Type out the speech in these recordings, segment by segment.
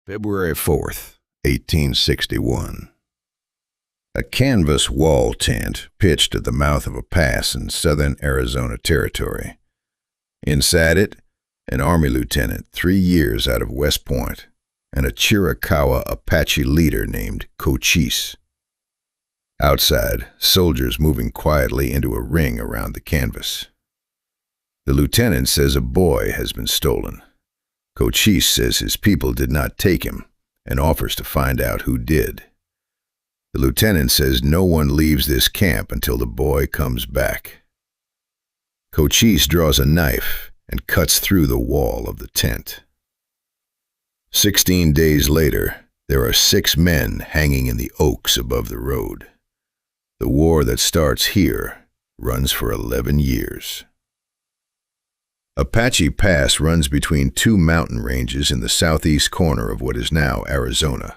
February 4th, 1861. A canvas wall tent pitched at the mouth of a pass in southern Arizona Territory. Inside it, an Army lieutenant 3 years out of West Point and a Chiricahua Apache leader named Cochise. Outside, soldiers moving quietly into a ring around the canvas. The lieutenant says a boy has been stolen. Cochise says his people did not take him and offers to find out who did. The lieutenant says no one leaves this camp until the boy comes back. Cochise draws a knife and cuts through the wall of the tent. 16 days later, there are 6 men hanging in the oaks above the road. The war that starts here runs for 11 years. Apache Pass runs between 2 mountain ranges in the southeast corner of what is now Arizona.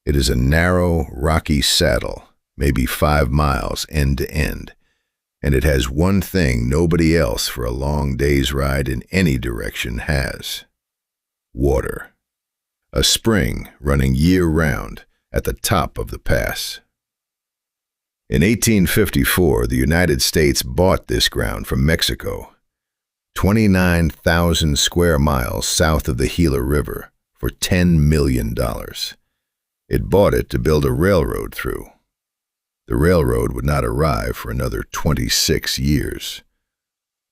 It is a narrow, rocky saddle, maybe 5 miles end to end, and it has one thing nobody else for a long day's ride in any direction has: water. A spring running year-round at the top of the pass. In 1854, the United States bought this ground from Mexico, 29,000 square miles south of the Gila River, for $10 million. It bought it to build a railroad through. The railroad would not arrive for another 26 years.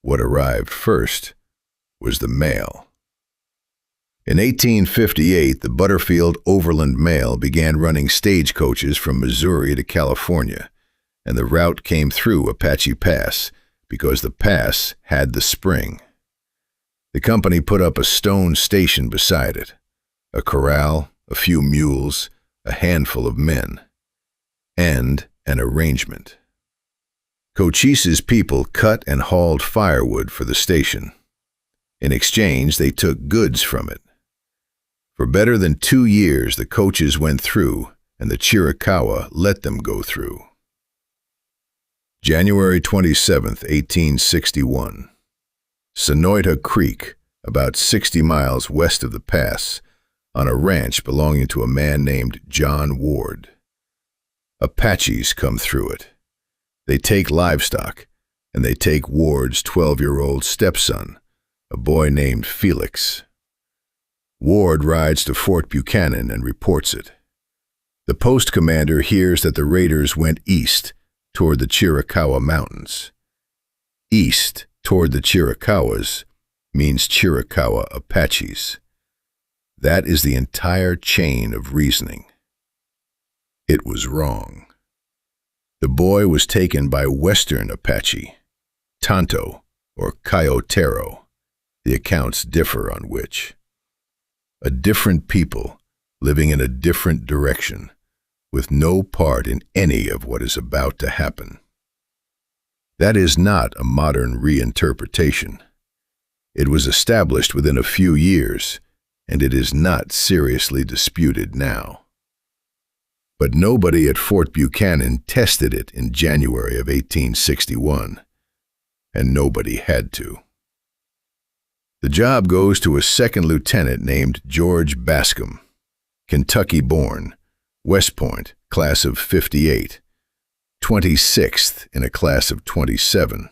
What arrived first was the mail. In 1858, the Butterfield Overland Mail began running stagecoaches from Missouri to California, and the route came through Apache Pass because the pass had the spring. The company put up a stone station beside it, a corral, a few mules, a handful of men, and an arrangement. Cochise's people cut and hauled firewood for the station. In exchange, they took goods from it. For better than 2 years, the coaches went through, and the Chiricahua let them go through. January 27, 1861. Sonoita Creek, about 60 miles west of the pass, on a ranch belonging to a man named John Ward. Apaches come through it. They take livestock, and they take Ward's 12-year-old stepson, a boy named Felix. Ward rides to Fort Buchanan and reports it. The post commander hears that the raiders went east toward the Chiricahua Mountains. East toward the Chiricahuas means Chiricahua Apaches. That is the entire chain of reasoning. It was wrong. The boy was taken by Western Apache, Tonto or Coyotero. The accounts differ on which. A different people living in a different direction, with no part in any of what is about to happen. That is not a modern reinterpretation. It was established within a few years, and it is not seriously disputed now. But nobody at Fort Buchanan tested it in January of 1861, and nobody had to. The job goes to a second lieutenant named George Bascom, Kentucky-born, West Point, class of 58, 26th in a class of 27.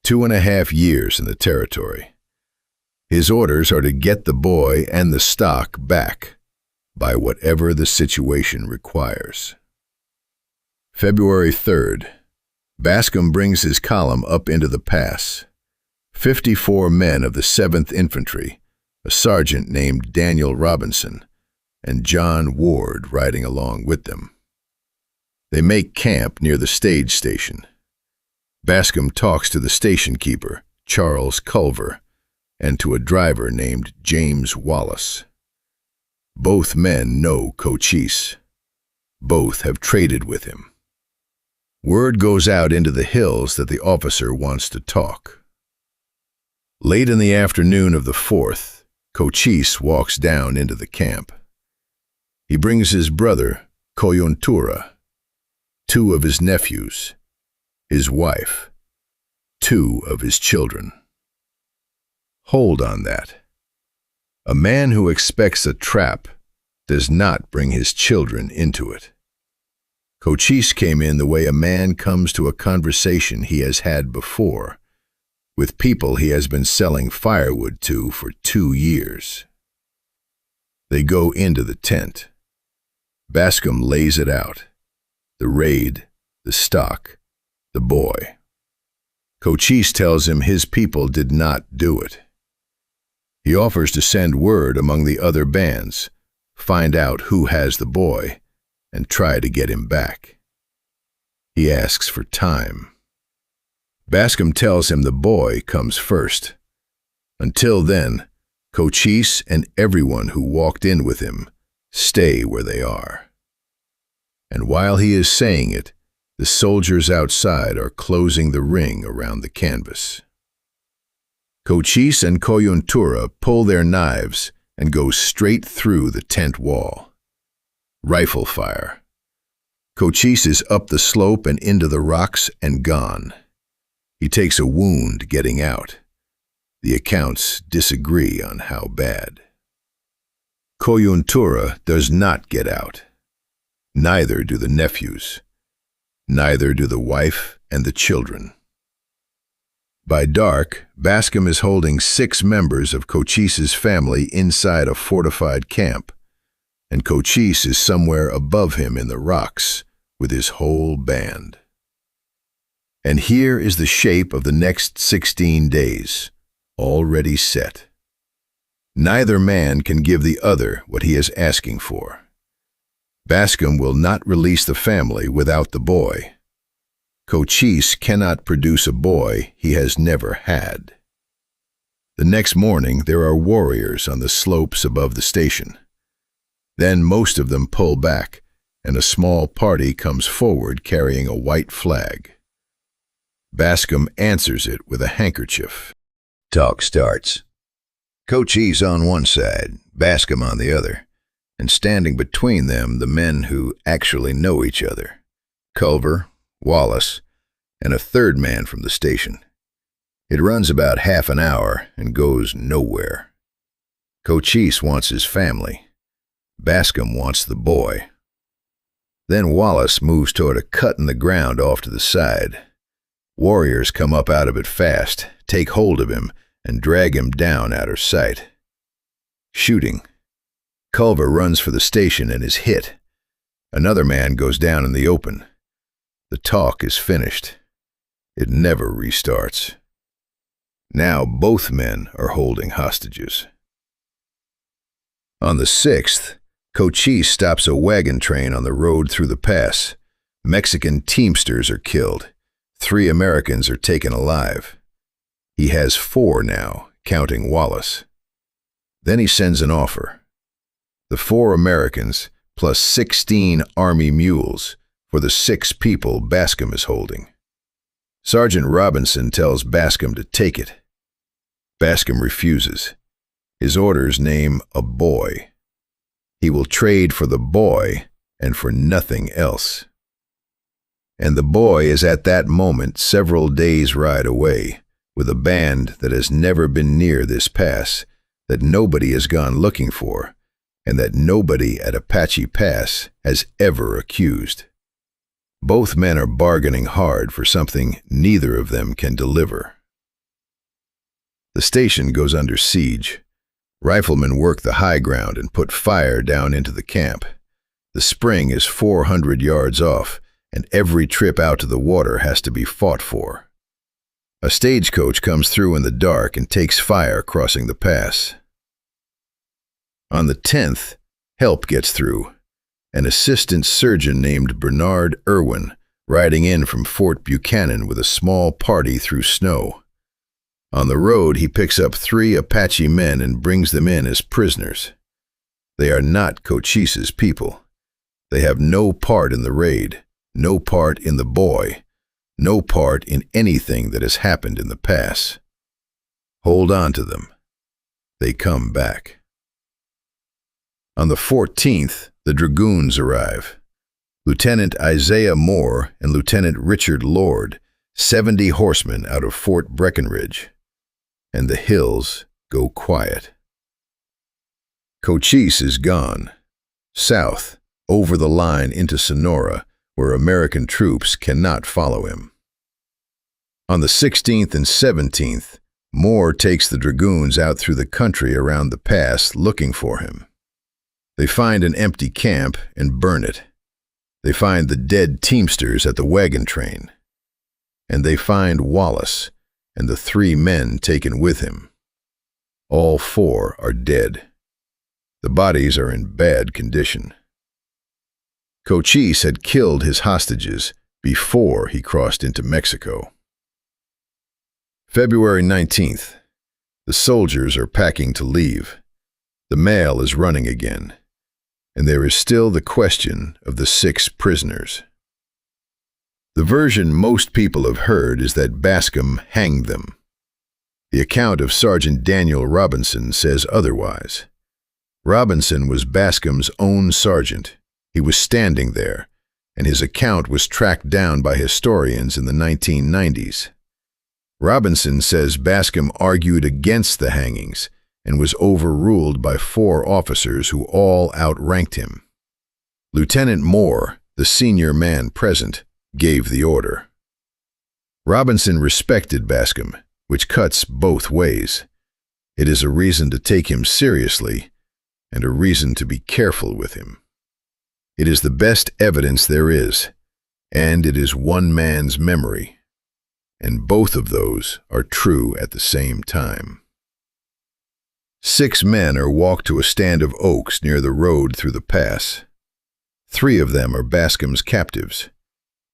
2.5 years in the territory. His orders are to get the boy and the stock back by whatever the situation requires. February 3rd. Bascom brings his column up into the pass. 54 men of the 7th Infantry, a sergeant named Daniel Robinson, and John Ward riding along with them. They make camp near the stage station. Bascom talks to the station keeper, Charles Culver, and to a driver named James Wallace. Both men know Cochise. Both have traded with him. Word goes out into the hills that the officer wants to talk. Late in the afternoon of the 4th, Cochise walks down into the camp. He brings his brother, Coyuntura, 2 of his nephews, his wife, 2 of his children. Hold on that. A man who expects a trap does not bring his children into it. Cochise came in the way a man comes to a conversation he has had before, with people he has been selling firewood to for 2 years. They go into the tent. Bascom lays it out: the raid, the stock, the boy. Cochise tells him his people did not do it. He offers to send word among the other bands, find out who has the boy, and try to get him back. He asks for time. Bascom tells him the boy comes first. Until then, Cochise and everyone who walked in with him stay where they are. And while he is saying it, the soldiers outside are closing the ring around the canvas. Cochise and Coyuntura pull their knives and go straight through the tent wall. Rifle fire. Cochise is up the slope and into the rocks and gone. He takes a wound getting out. The accounts disagree on how bad. Coyuntura does not get out. Neither do the nephews. Neither do the wife and the children. By dark, Bascom is holding 6 members of Cochise's family inside a fortified camp, and Cochise is somewhere above him in the rocks with his whole band. And here is the shape of the next 16 days, already set. Neither man can give the other what he is asking for. Bascom will not release the family without the boy. Cochise cannot produce a boy he has never had. The next morning, there are warriors on the slopes above the station. Then most of them pull back, and a small party comes forward carrying a white flag. Bascom answers it with a handkerchief. Talk starts. Cochise on one side, Bascom on the other, and standing between them the men who actually know each other: Culver, Wallace, and a third man from the station. It runs about half an hour and goes nowhere. Cochise wants his family. Bascom wants the boy. Then Wallace moves toward a cut in the ground off to the side. Warriors come up out of it fast, take hold of him, and drag him down out of sight. Shooting. Culver runs for the station and is hit. Another man goes down in the open. The talk is finished. It never restarts. Now both men are holding hostages. On the 6th, Cochise stops a wagon train on the road through the pass. Mexican teamsters are killed. 3 Americans are taken alive. He has 4 now, counting Wallace. Then he sends an offer: the 4 Americans plus 16 Army mules for the 6 people Bascom is holding. Sergeant Robinson tells Bascom to take it. Bascom refuses. His orders name a boy. He will trade for the boy and for nothing else. And the boy is at that moment several days' ride away, with a band that has never been near this pass, that nobody has gone looking for, and that nobody at Apache Pass has ever accused. Both men are bargaining hard for something neither of them can deliver. The station goes under siege. Riflemen work the high ground and put fire down into the camp. The spring is 400 yards off, and every trip out to the water has to be fought for. A stagecoach comes through in the dark and takes fire crossing the pass. On the 10th, help gets through. An assistant surgeon named Bernard Irwin riding in from Fort Buchanan with a small party through snow. On the road, he picks up 3 Apache men and brings them in as prisoners. They are not Cochise's people. They have no part in the raid, no part in the boy, no part in anything that has happened in the pass. Hold on to them. They come back. On the 14th, the dragoons arrive. Lieutenant Isaiah Moore and Lieutenant Richard Lord, 70 horsemen out of Fort Breckenridge. And the hills go quiet. Cochise is gone, south, over the line into Sonora, where American troops cannot follow him. On the 16th and 17th, Moore takes the dragoons out through the country around the pass looking for him. They find an empty camp and burn it. They find the dead teamsters at the wagon train. And they find Wallace and the 3 men taken with him. All 4 are dead. The bodies are in bad condition. Cochise had killed his hostages before he crossed into Mexico. February 19th. The soldiers are packing to leave. The mail is running again. And there is still the question of the 6 prisoners. The version most people have heard is that Bascom hanged them. The account of Sergeant Daniel Robinson says otherwise. Robinson was Bascom's own sergeant. He was standing there, and his account was tracked down by historians in the 1990s. Robinson says Bascom argued against the hangings and was overruled by 4 officers who all outranked him. Lieutenant Moore, the senior man present, gave the order. Robinson respected Bascom, which cuts both ways. It is a reason to take him seriously and a reason to be careful with him. It is the best evidence there is, and it is one man's memory. And both of those are true at the same time. 6 men are walked to a stand of oaks near the road through the pass. 3 of them are Bascom's captives,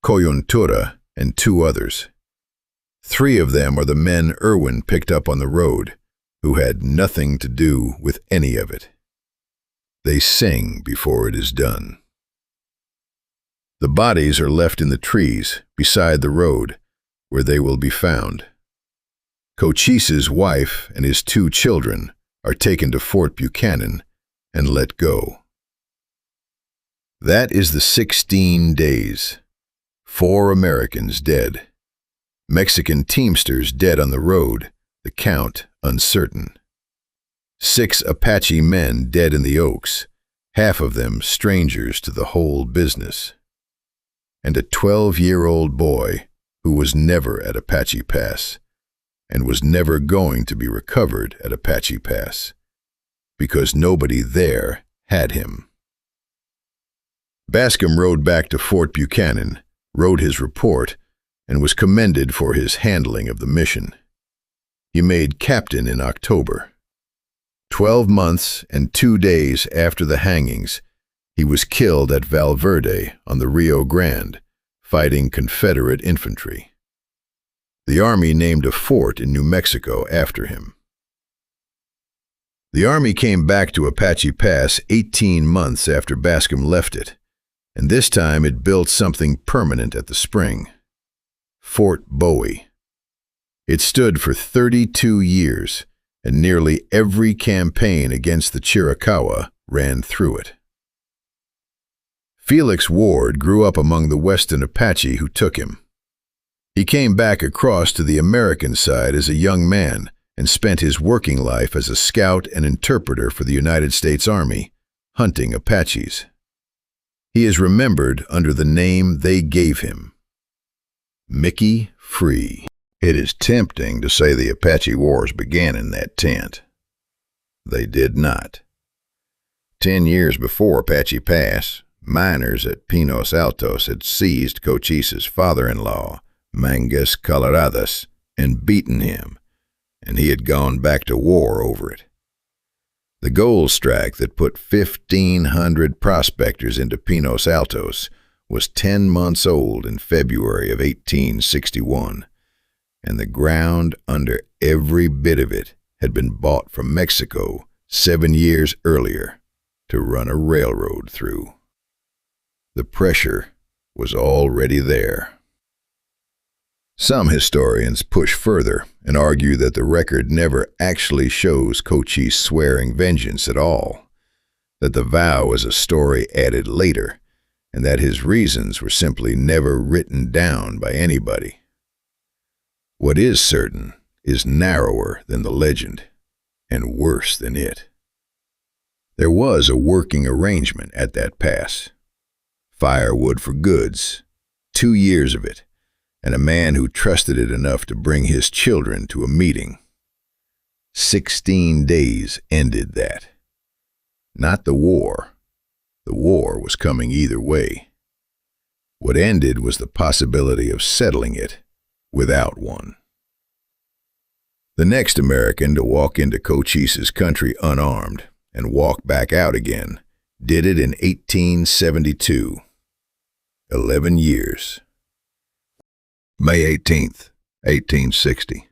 Coyuntura and 2 others. 3 of them are the men Irwin picked up on the road, who had nothing to do with any of it. They sing before it is done. The bodies are left in the trees beside the road, where they will be found. Cochise's wife and his 2 children are taken to Fort Buchanan and let go. That is the 16 days. 4 Americans dead. Mexican teamsters dead on the road, the count uncertain. 6 Apache men dead in the Oaks, half of them strangers to the whole business. And a 12-year-old boy who was never at Apache Pass, and was never going to be recovered at Apache Pass, because nobody there had him. Bascom rode back to Fort Buchanan, wrote his report, and was commended for his handling of the mission. He made captain in October. 12 months and 2 days after the hangings, he was killed at Valverde on the Rio Grande, fighting Confederate infantry. The Army named a fort in New Mexico after him. The Army came back to Apache Pass 18 months after Bascom left it, and this time it built something permanent at the spring. Fort Bowie. It stood for 32 years, and nearly every campaign against the Chiricahua ran through it. Felix Ward grew up among the Western Apache who took him. He came back across to the American side as a young man and spent his working life as a scout and interpreter for the United States Army, hunting Apaches. He is remembered under the name they gave him, Mickey Free. It is tempting to say the Apache Wars began in that tent. They did not. 10 years before Apache Pass, miners at Pinos Altos had seized Cochise's father-in-law, Mangas Coloradas, and beaten him, and he had gone back to war over it. The gold strike that put 1,500 prospectors into Pinos Altos was 10 months old in February of 1861, and the ground under every bit of it had been bought from Mexico 7 years earlier to run a railroad through. The pressure was already there. Some historians push further and argue that the record never actually shows Cochise swearing vengeance at all, that the vow was a story added later, and that his reasons were simply never written down by anybody. What is certain is narrower than the legend, and worse than it. There was a working arrangement at that pass. Firewood for goods, 2 years of it, and a man who trusted it enough to bring his children to a meeting. 16 days ended that. Not the war. The war was coming either way. What ended was the possibility of settling it without one. The next American to walk into Cochise's country unarmed and walk back out again did it in 1872. 11 years. May 18th, 1860.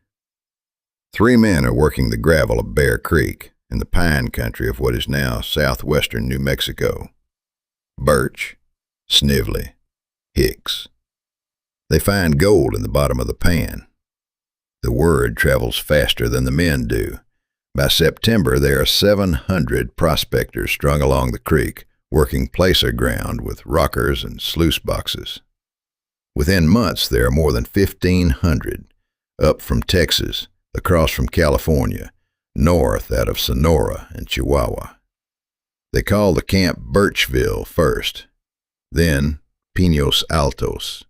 3 men are working the gravel of Bear Creek in the pine country of what is now southwestern New Mexico. Birch, Snively, Hicks. They find gold in the bottom of the pan. The word travels faster than the men do. By September, there are 700 prospectors strung along the creek, working placer ground with rockers and sluice boxes. Within months, there are more than 1,500, up from Texas, across from California, north out of Sonora and Chihuahua. They call the camp Birchville first, then Pinos Altos,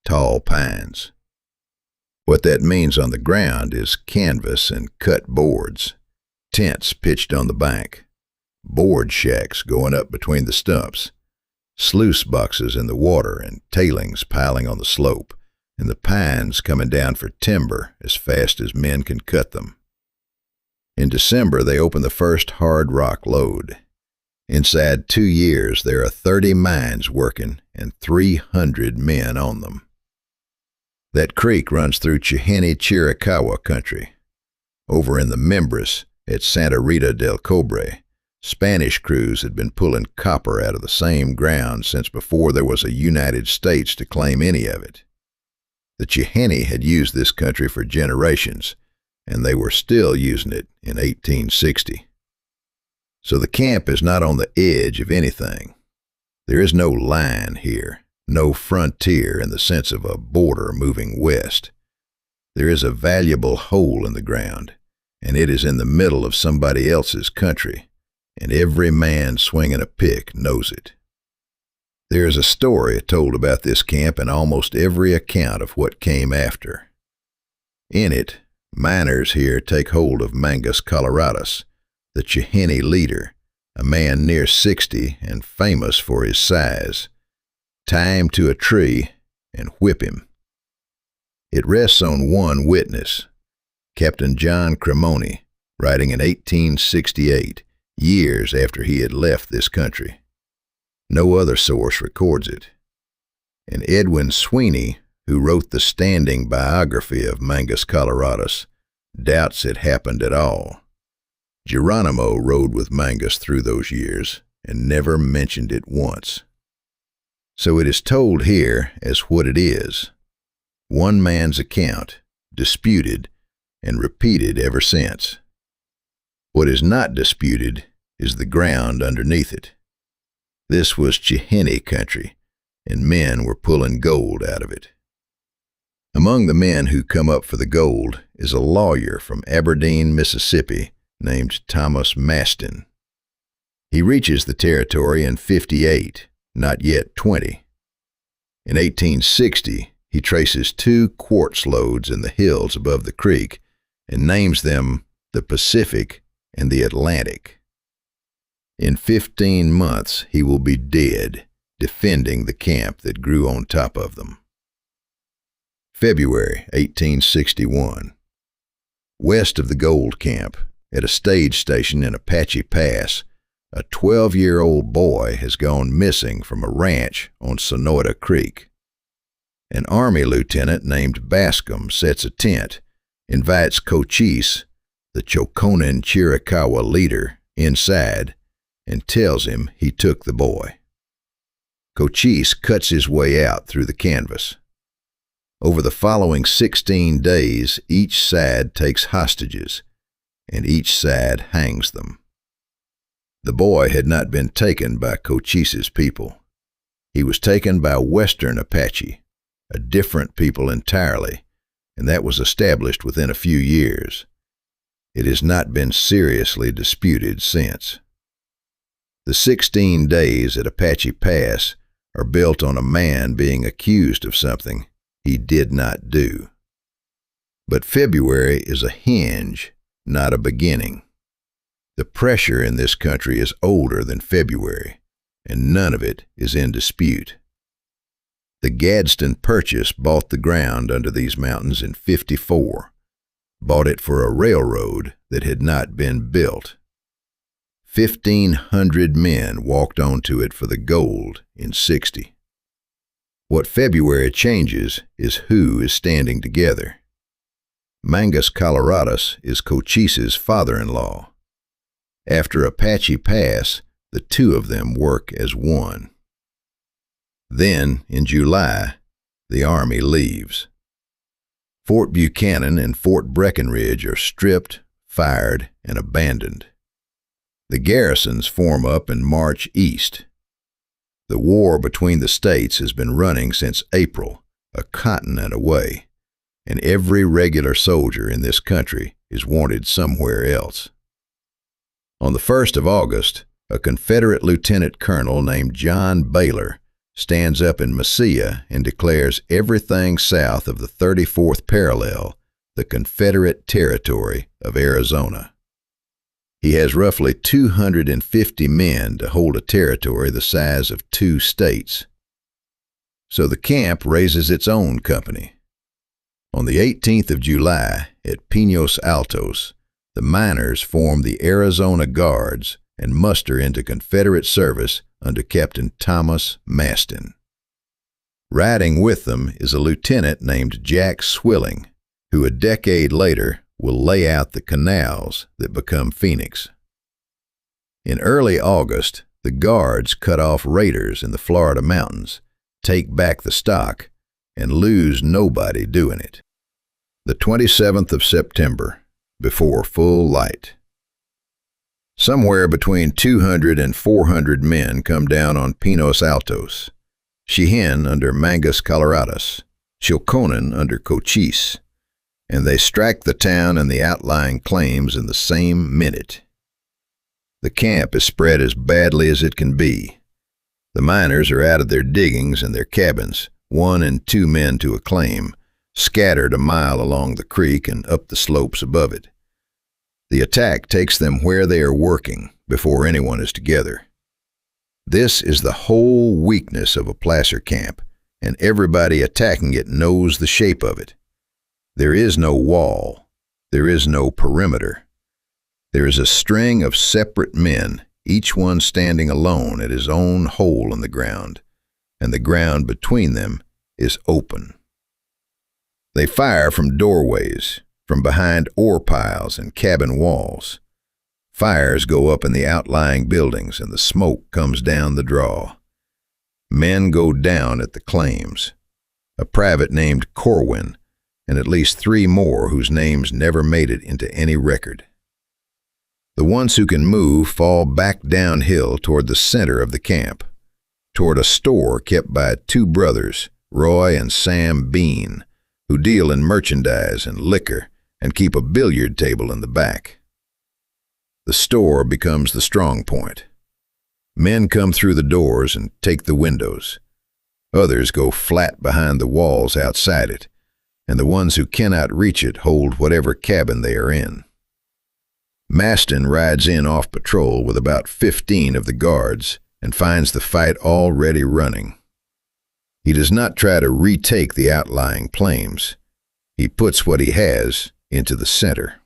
tall pines. What that means on the ground is canvas and cut boards, tents pitched on the bank, board shacks going up between the stumps, sluice boxes in the water and tailings piling on the slope, and the pines coming down for timber as fast as men can cut them. In December, they open the first hard rock lode. Inside 2 years, there are 30 mines working and 300 men on them. That creek runs through Chihenne-Chiricahua country. Over in the Mimbres at Santa Rita del Cobre, Spanish crews had been pulling copper out of the same ground since before there was a United States to claim any of it. The Chihenne had used this country for generations, and they were still using it in 1860. So the camp is not on the edge of anything. There is no line here, no frontier in the sense of a border moving west. There is a valuable hole in the ground, and it is in the middle of somebody else's country, and every man swinging a pick knows it. There is a story told about this camp in almost every account of what came after. In it, miners here take hold of Mangas Coloradas, the Chihenne leader, a man near 60 and famous for his size, tie him to a tree and whip him. It rests on one witness, Captain John Cremoni, writing in 1868, years after he had left this country. No other source records it. And Edwin Sweeney, who wrote the standing biography of Mangas Coloradas, doubts it happened at all. Geronimo rode with Mangas through those years and never mentioned it once. So it is told here as what it is, one man's account, disputed and repeated ever since. What is not disputed is the ground underneath it. This was Chihenne country, and men were pulling gold out of it. Among the men who come up for the gold is a lawyer from Aberdeen, Mississippi, named Thomas Maston. He reaches the territory in 58, not yet 20. In 1860, he traces 2 quartz lodes in the hills above the creek and names them the Pacific and the Atlantic. In 15 months, he will be dead, defending the camp that grew on top of them. February 1861. West of the gold camp, at a stage station in Apache Pass, a 12-year-old boy has gone missing from a ranch on Sonoita Creek. An Army lieutenant named Bascom sets a tent, invites Cochise, the Chokonen-Chiricahua leader, inside, and tells him he took the boy. Cochise cuts his way out through the canvas. Over the following 16 days, each side takes hostages, and each side hangs them. The boy had not been taken by Cochise's people. He was taken by Western Apache, a different people entirely, and that was established within a few years. It has not been seriously disputed since. The 16 days at Apache Pass are built on a man being accused of something he did not do. But February is a hinge, not a beginning. The pressure in this country is older than February, and none of it is in dispute. The Gadsden Purchase bought the ground under these mountains in '54, bought it for a railroad that had not been built. 1,500 men walked onto it for the gold in '60. What February changes is who is standing together. Mangas Coloradas is Cochise's father-in-law. After Apache Pass, the two of them work as one. Then, in July, the Army leaves. Fort Buchanan and Fort Breckinridge are stripped, fired, and abandoned. The garrisons form up and march east. The war between the states has been running since April, a continent away, and every regular soldier in this country is wanted somewhere else. On the 1st of August, a Confederate lieutenant colonel named John Baylor stands up in Mesilla and declares everything south of the 34th parallel the Confederate territory of Arizona. He has roughly 250 men to hold a territory the size of 2 states. So the camp raises its own company. On the 18th of July, at Pinos Altos, the miners form the Arizona Guards and muster into Confederate service under Captain Thomas Maston. Riding with them is a lieutenant named Jack Swilling, who a decade later will lay out the canals that become Phoenix. In early August, the Guards cut off raiders in the Florida mountains, take back the stock, and lose nobody doing it. The 27th of September, before full light. Somewhere between 200 and 400 men come down on Pinos Altos, Sheehan under Mangas Coloradas, Chilconin under Cochise, and they strike the town and the outlying claims in the same minute. The camp is spread as badly as it can be. The miners are out of their diggings and their cabins, 1 and 2 men to a claim, scattered a mile along the creek and up the slopes above it. The attack takes them where they are working before anyone is together. This is the whole weakness of a placer camp, and everybody attacking it knows the shape of it. There is no wall. There is no perimeter. There is a string of separate men, each one standing alone at his own hole in the ground, and the ground between them is open. They fire from doorways, from behind ore piles and cabin walls. Fires go up in the outlying buildings and the smoke comes down the draw. Men go down at the claims. A private named Corwin and at least 3 more whose names never made it into any record. The ones who can move fall back downhill toward the center of the camp, toward a store kept by 2 brothers, Roy and Sam Bean, who deal in merchandise and liquor and keep a billiard table in the back. The store becomes the strong point. Men come through the doors and take the windows. Others go flat behind the walls outside it, and the ones who cannot reach it hold whatever cabin they are in. Maston rides in off patrol with about 15 of the guards and finds the fight already running. He does not try to retake the outlying claims. He puts what he has into the center.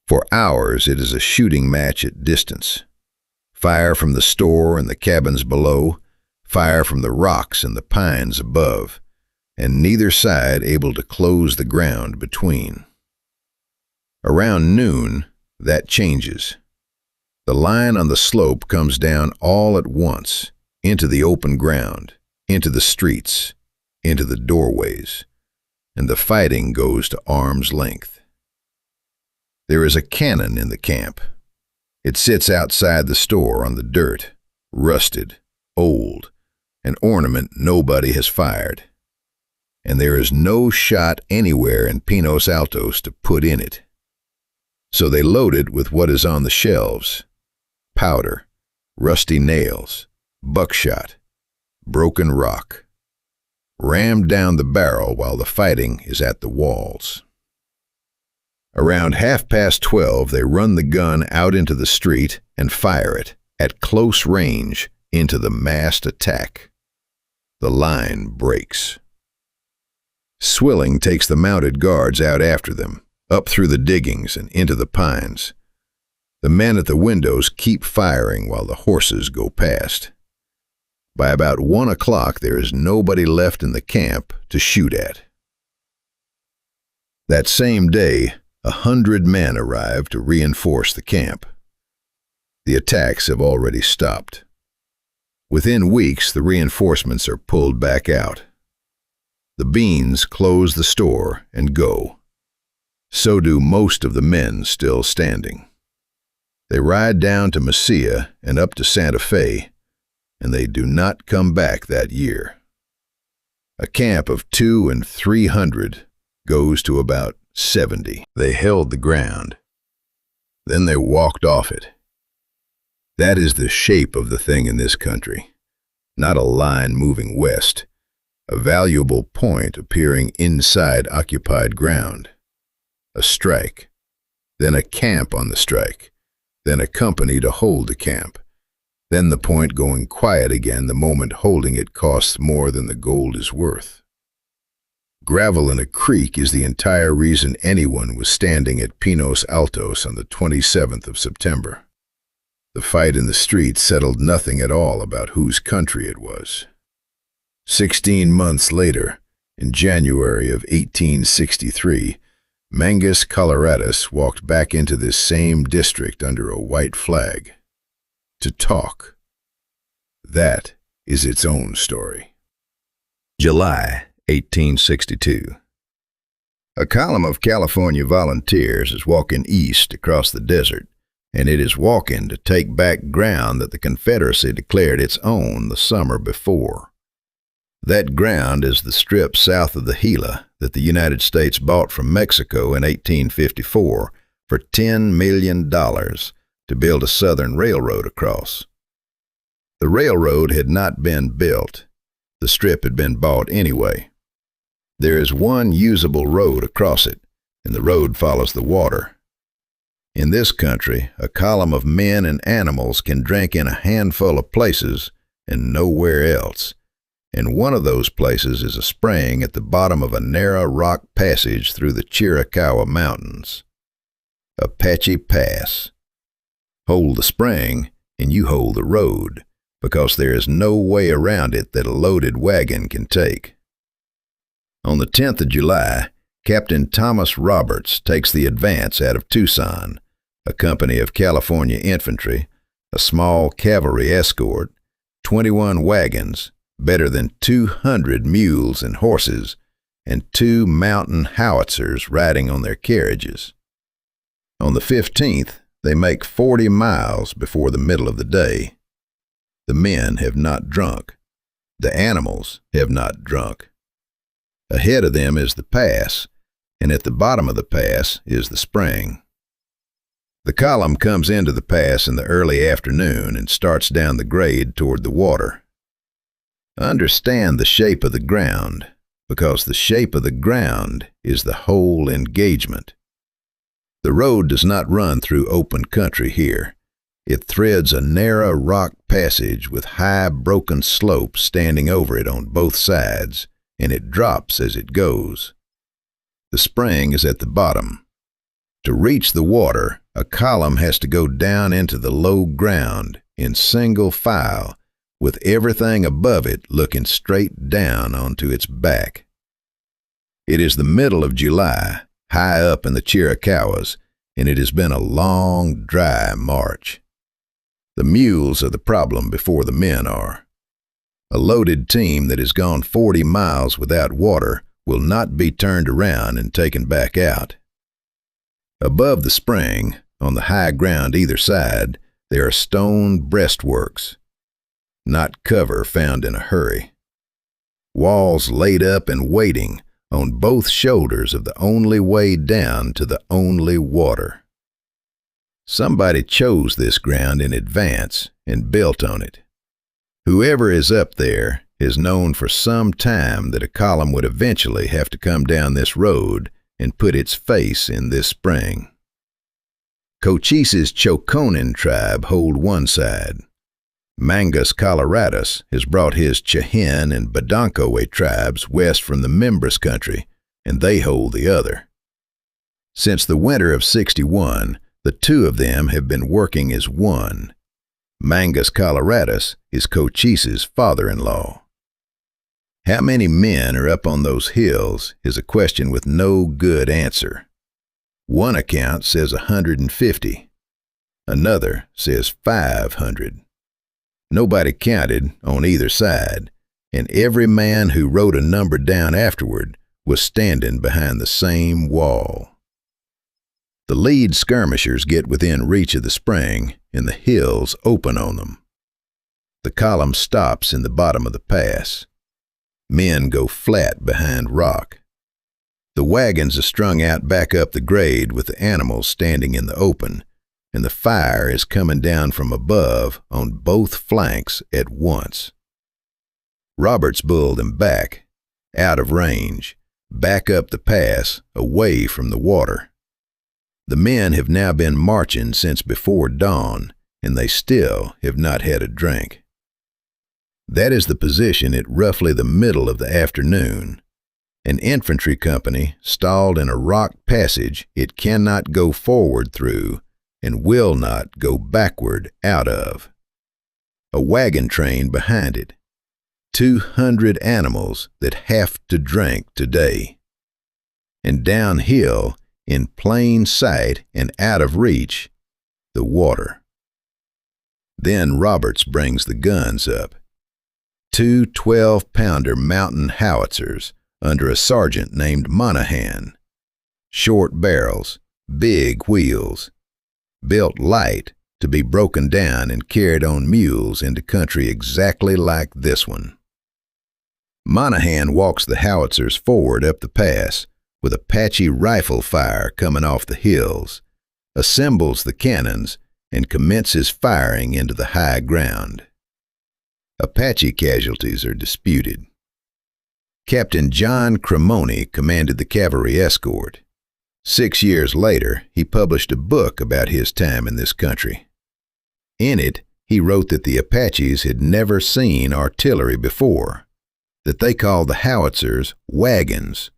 For hours it is a shooting match at distance. Fire from the store and the cabins below, fire from the rocks and the pines above, and neither side able to close the ground between. Around noon, that changes. The line on the slope comes down all at once, into the open ground, into the streets, into the doorways, and the fighting goes to arm's length. There is a cannon in the camp. It sits outside the store on the dirt, rusted, old, an ornament nobody has fired. And there is no shot anywhere in Pinos Altos to put in it. So they load it with what is on the shelves: powder, rusty nails, buckshot, broken rock, rammed down the barrel while the fighting is at the walls. Around 12:30, they run the gun out into the street and fire it at close range into the massed attack. The line breaks. Swilling takes the mounted guards out after them, up through the diggings and into the pines. The men at the windows keep firing while the horses go past. By about 1 o'clock, there is nobody left in the camp to shoot at. That same day, 100 men arrive to reinforce the camp. The attacks have already stopped. Within weeks, the reinforcements are pulled back out. The Beans close the store and go. So do most of the men still standing. They ride down to Mesilla and up to Santa Fe, and they do not come back that year. A camp of 200 and 300 goes to about 70. They held the ground. Then they walked off it. That is the shape of the thing in this country, not a line moving west, a valuable point appearing inside occupied ground. A strike, then a camp on the strike, then a company to hold the camp, then the point going quiet again the moment holding it costs more than the gold is worth. Gravel in a creek is the entire reason anyone was standing at Pinos Altos on the 27th of September. The fight in the street settled nothing at all about whose country it was. 16 months later, in January of 1863, Mangas Coloradas walked back into this same district under a white flag. To talk. That is its own story. July 1862. A column of California volunteers is walking east across the desert, and it is walking to take back ground that the Confederacy declared its own the summer before. That ground is the strip south of the Gila that the United States bought from Mexico in 1854 for $10 million to build a southern railroad across. The railroad had not been built. The strip had been bought anyway. There is one usable road across it, and the road follows the water. In this country, a column of men and animals can drink in a handful of places and nowhere else, and one of those places is a spring at the bottom of a narrow rock passage through the Chiricahua Mountains. Apache Pass. Hold the spring, and you hold the road, because there is no way around it that a loaded wagon can take. On the 10th of July, Captain Thomas Roberts takes the advance out of Tucson, a company of California infantry, a small cavalry escort, 21 wagons, better than 200 mules and horses, and 2 mountain howitzers riding on their carriages. On the 15th, they make 40 miles before the middle of the day. The men have not drunk. The animals have not drunk. Ahead of them is the pass, and at the bottom of the pass is the spring. The column comes into the pass in the early afternoon and starts down the grade toward the water. Understand the shape of the ground, because the shape of the ground is the whole engagement. The road does not run through open country here. It threads a narrow rock passage with high broken slopes standing over it on both sides, and it drops as it goes. The spring is at the bottom. To reach the water, a column has to go down into the low ground in single file, with everything above it looking straight down onto its back. It is the middle of July, high up in the Chiricahuas, and it has been a long, dry march. The mules are the problem before the men are. A loaded team that has gone 40 miles without water will not be turned around and taken back out. Above the spring, on the high ground either side, there are stone breastworks. Not cover found in a hurry. Walls laid up and waiting on both shoulders of the only way down to the only water. Somebody chose this ground in advance and built on it. Whoever is up there has known for some time that a column would eventually have to come down this road and put its face in this spring. Cochise's Choconin tribe hold one side. Mangas Coloradas has brought his Chahin and Badonkowe tribes west from the Mimbres country, and they hold the other. Since the winter of '61, the two of them have been working as one. Mangas Coloradas is Cochise's father-in-law. How many men are up on those hills is a question with no good answer. One account says 150. Another says 500. Nobody counted on either side, and every man who wrote a number down afterward was standing behind the same wall. The lead skirmishers get within reach of the spring, and the hills open on them. The column stops in the bottom of the pass. Men go flat behind rock. The wagons are strung out back up the grade with the animals standing in the open, and the fire is coming down from above on both flanks at once. Roberts bulled them back, out of range, back up the pass, away from the water. The men have now been marching since before dawn, and they still have not had a drink. That is the position at roughly the middle of the afternoon. An infantry company stalled in a rock passage it cannot go forward through and will not go backward out of. A wagon train behind it. 200 animals that have to drink today. And downhill, in plain sight and out of reach, the water. Then Roberts brings the guns up. 2 12-pounder mountain howitzers under a sergeant named Monahan. Short barrels, big wheels. Built light to be broken down and carried on mules into country exactly like this one. Monahan walks the howitzers forward up the pass with Apache rifle fire coming off the hills, assembles the cannons, and commences firing into the high ground. Apache casualties are disputed. Captain John Cremoni commanded the cavalry escort. 6 years later, he published a book about his time in this country. In it, he wrote that the Apaches had never seen artillery before, that they called the howitzers wagons,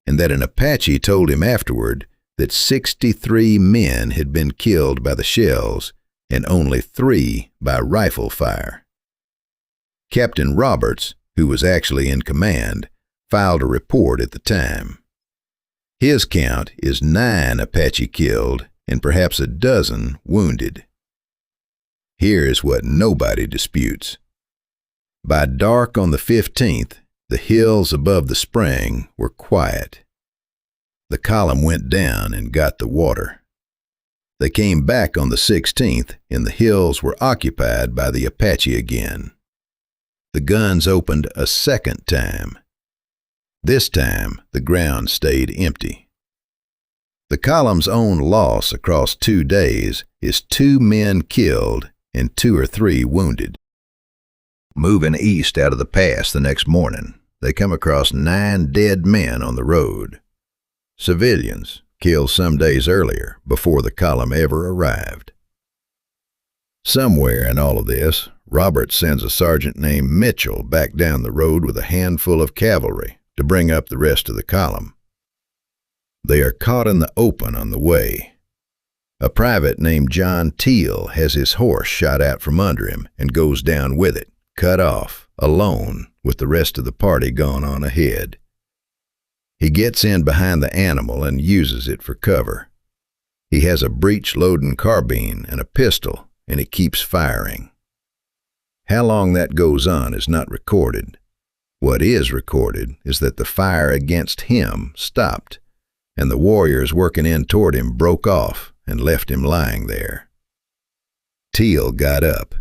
and that an Apache told him afterward that 63 men had been killed by the shells and only 3 by rifle fire. Captain Roberts, who was actually in command, filed a report at the time. His count is 9 Apache killed and perhaps a dozen wounded. Here is what nobody disputes. By dark on the 15th, the hills above the spring were quiet. The column went down and got the water. They came back on the 16th, and the hills were occupied by the Apache again. The guns opened a second time. This time, the ground stayed empty. The column's own loss across 2 days is 2 men killed and 2 or 3 wounded. Moving east out of the pass the next morning, they come across 9 dead men on the road. Civilians killed some days earlier before the column ever arrived. Somewhere in all of this, Roberts sends a sergeant named Mitchell back down the road with a handful of cavalry to bring up the rest of the column. They are caught in the open on the way. A private named John Teal has his horse shot out from under him and goes down with it, cut off, alone, with the rest of the party gone on ahead. He gets in behind the animal and uses it for cover. He has a breech-loading carbine and a pistol, and he keeps firing. How long that goes on is not recorded. What is recorded is that the fire against him stopped, and the warriors working in toward him broke off and left him lying there. Teal got up.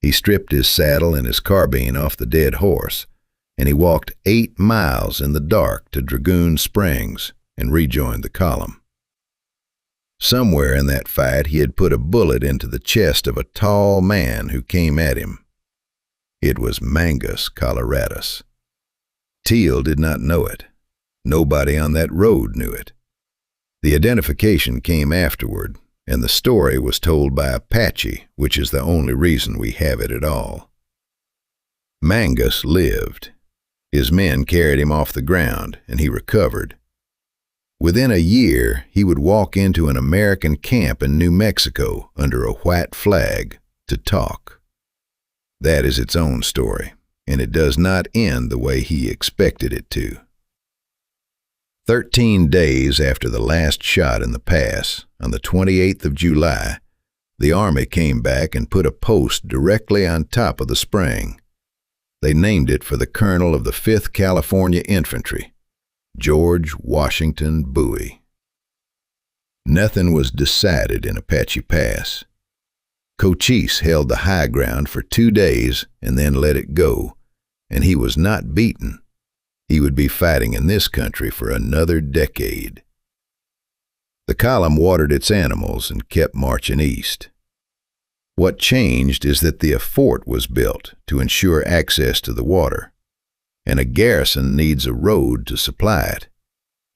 He stripped his saddle and his carbine off the dead horse, and he walked 8 miles in the dark to Dragoon Springs and rejoined the column. Somewhere in that fight he had put a bullet into the chest of a tall man who came at him. It was Mangas Coloradas. Teal did not know it. Nobody on that road knew it. The identification came afterward, and the story was told by Apache, which is the only reason we have it at all. Mangas lived. His men carried him off the ground, and he recovered. Within a year, he would walk into an American camp in New Mexico under a white flag to talk. That is its own story, and it does not end the way he expected it to. 13 days after the last shot in the pass, on the 28th of July, the Army came back and put a post directly on top of the spring. They named it for the colonel of the 5th California Infantry, George Washington Bowie. Nothing was decided in Apache Pass. Cochise held the high ground for 2 days and then let it go, and he was not beaten. He would be fighting in this country for another decade. The column watered its animals and kept marching east. What changed is that the fort was built to ensure access to the water, and a garrison needs a road to supply it,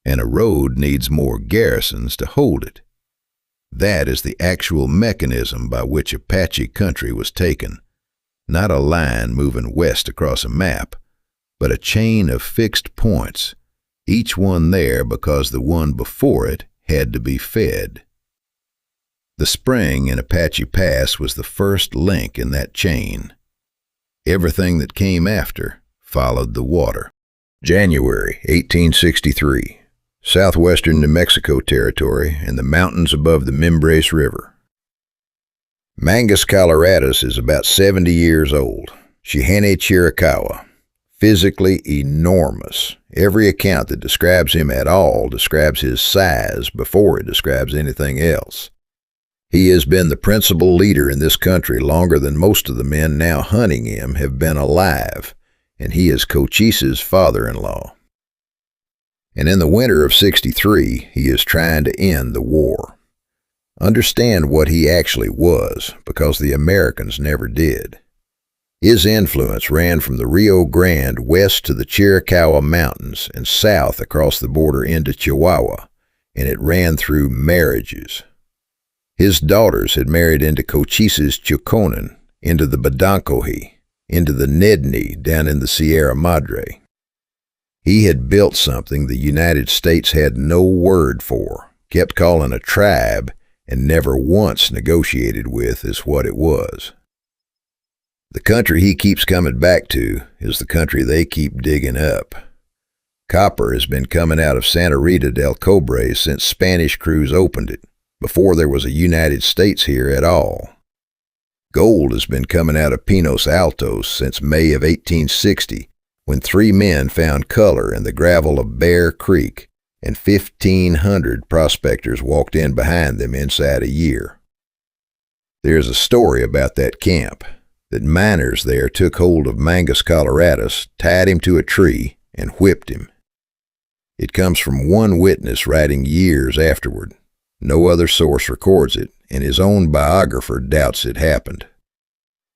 and a road needs more garrisons to hold it. That is the actual mechanism by which Apache country was taken, not a line moving west across a map, but a chain of fixed points, each one there because the one before it had to be fed. The spring in Apache Pass was the first link in that chain. Everything that came after followed the water. January 1863, southwestern New Mexico territory and the mountains above the Mimbres River. Mangas Coloradas is about 70 years old. Shihane Chiricahua. Physically enormous. Every account that describes him at all describes his size before it describes anything else. He has been the principal leader in this country longer than most of the men now hunting him have been alive, and he is Cochise's father-in-law. And in the winter of '63, he is trying to end the war. Understand what he actually was, because the Americans never did. His influence ran from the Rio Grande west to the Chiricahua Mountains and south across the border into Chihuahua, and it ran through marriages. His daughters had married into Cochise's Choconan, into the Badonkohe, into the Nedni down in the Sierra Madre. He had built something the United States had no word for, kept calling a tribe, and never once negotiated with as what it was. The country he keeps coming back to is the country they keep digging up. Copper has been coming out of Santa Rita del Cobre since Spanish crews opened it, before there was a United States here at all. Gold has been coming out of Pinos Altos since May of 1860, when 3 men found color in the gravel of Bear Creek, and 1,500 prospectors walked in behind them inside a year. There's a story about that camp, that miners there took hold of Mangas Coloradas, tied him to a tree, and whipped him. It comes from one witness writing years afterward. No other source records it, and his own biographer doubts it happened.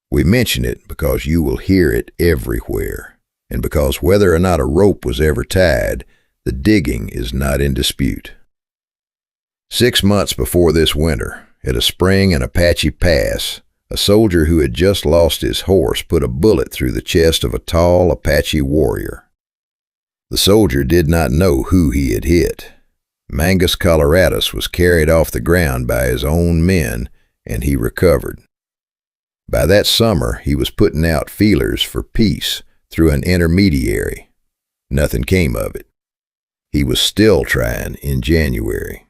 We mention it because you will hear it everywhere, and because whether or not a rope was ever tied, the digging is not in dispute. 6 months before this winter, at a spring in Apache Pass, a soldier who had just lost his horse put a bullet through the chest of a tall Apache warrior. The soldier did not know who he had hit. Mangas Coloradas was carried off the ground by his own men, and he recovered. By that summer, he was putting out feelers for peace through an intermediary. Nothing came of it. He was still trying in January.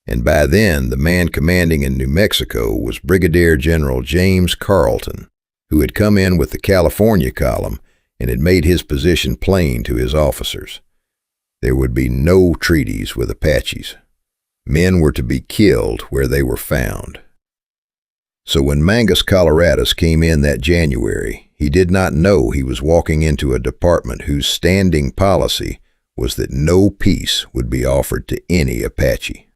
And by then, the man commanding in New Mexico was Brigadier General James Carleton, who had come in with the California column and had made his position plain to his officers. There would be no treaties with Apaches. Men were to be killed where they were found. So when Mangas Coloradas came in that January, he did not know he was walking into a department whose standing policy was that no peace would be offered to any Apache.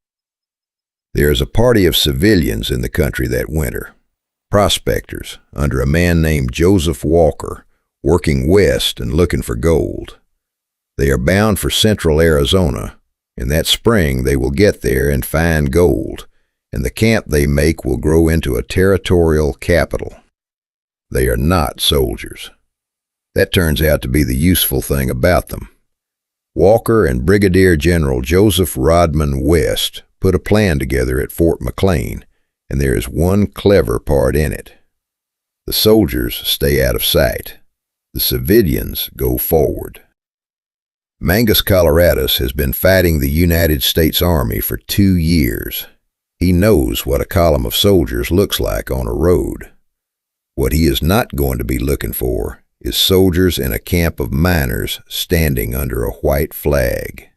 There is a party of civilians in the country that winter, prospectors under a man named Joseph Walker, working west and looking for gold. They are bound for central Arizona, and that spring they will get there and find gold, and the camp they make will grow into a territorial capital. They are not soldiers. That turns out to be the useful thing about them. Walker and Brigadier General Joseph Rodman West put a plan together at Fort McLane, and there is one clever part in it. The soldiers stay out of sight. The civilians go forward. Mangas Coloradas has been fighting the United States Army for 2 years. He knows what a column of soldiers looks like on a road. What he is not going to be looking for is soldiers in a camp of miners standing under a white flag.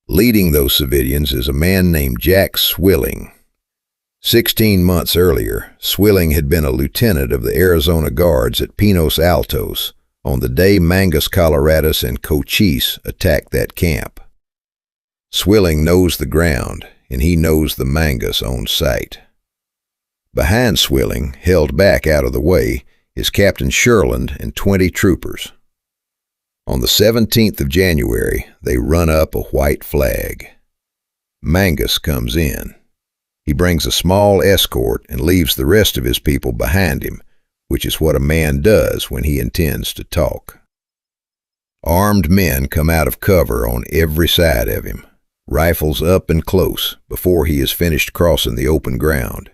Leading those civilians is a man named Jack Swilling. 16 months earlier, Swilling had been a lieutenant of the Arizona Guards at Pinos Altos on the day Mangas Coloradas and Cochise attacked that camp. Swilling knows the ground, and he knows the Mangas on sight. Behind Swilling, held back out of the way, is Captain Sherland and 20 troopers. On the 17th of January, they run up a white flag. Mangas comes in. He brings a small escort and leaves the rest of his people behind him, which is what a man does when he intends to talk. Armed men come out of cover on every side of him, rifles up and close before he is finished crossing the open ground.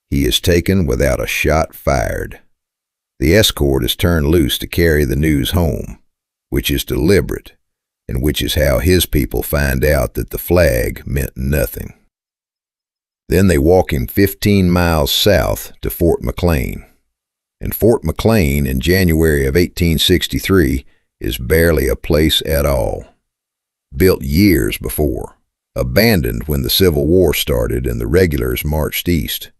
He is taken without a shot fired. The escort is turned loose to carry the news home, which is deliberate, and which is how his people find out that the flag meant nothing. Then they walk him 15 miles south to Fort McLane. And Fort McLane in January of 1863 is barely a place at all. Built years before, abandoned when the Civil War started and the regulars marched east.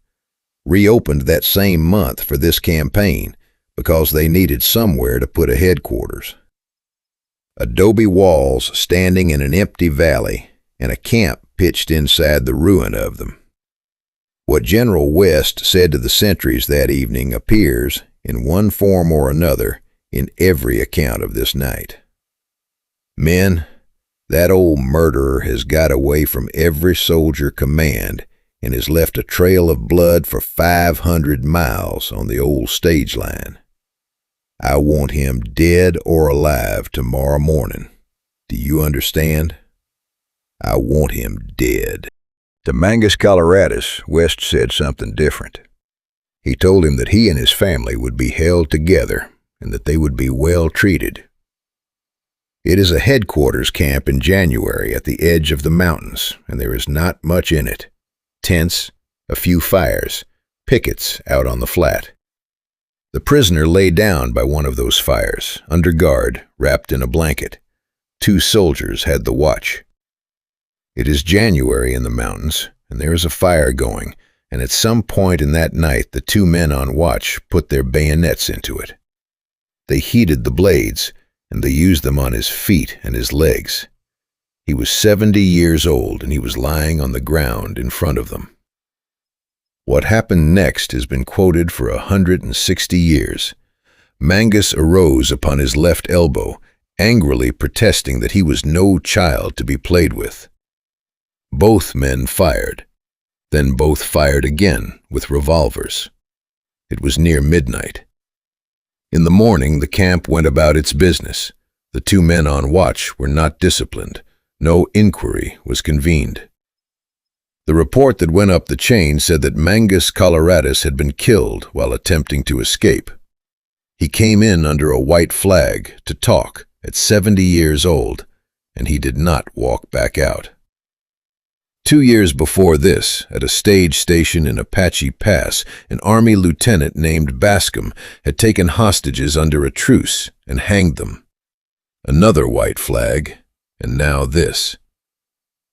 Reopened that same month for this campaign because they needed somewhere to put a headquarters. Adobe walls standing in an empty valley and a camp pitched inside the ruin of them. What General West said to the sentries that evening appears, in one form or another, in every account of this night. Men, that old murderer has got away from every soldier command and has left a trail of blood for 500 miles on the old stage line. I want him dead or alive tomorrow morning. Do you understand? I want him dead. To Mangas Coloradas, West said something different. He told him that he and his family would be held together and that they would be well treated. It is a headquarters camp in January at the edge of the mountains, and there is not much in it. Tents, a few fires, pickets out on the flat. The prisoner lay down by one of those fires, under guard, wrapped in a blanket. 2 soldiers had the watch. It is January in the mountains, and there is a fire going, and at some point in that night the 2 men on watch put their bayonets into it. They heated the blades, and they used them on his feet and his legs. He was 70 years old, and he was lying on the ground in front of them. What happened next has been quoted for 160 years. Mangas arose upon his left elbow, angrily protesting that he was no child to be played with. Both men fired. Then both fired again with revolvers. It was near midnight. In the morning, the camp went about its business. The 2 men on watch were not disciplined. No inquiry was convened. The report that went up the chain said that Mangas Coloradas had been killed while attempting to escape. He came in under a white flag to talk at 70 years old, and he did not walk back out. 2 years before this, at a stage station in Apache Pass, an Army lieutenant named Bascom had taken hostages under a truce and hanged them. Another white flag, and now this.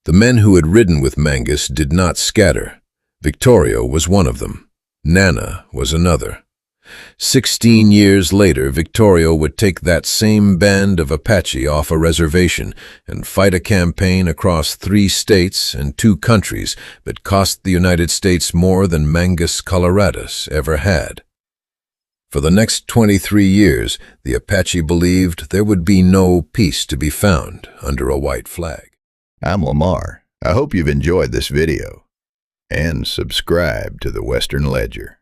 The men who had ridden with Mangas did not scatter. Victoria was one of them. Nana was another. 16 years later, Victoria would take that same band of Apache off a reservation and fight a campaign across 3 states and 2 countries that cost the United States more than Mangas Coloradas ever had. For the next 23 years, the Apache believed there would be no peace to be found under a white flag. I'm Lamar. I hope you've enjoyed this video. And subscribe to the Western Ledger.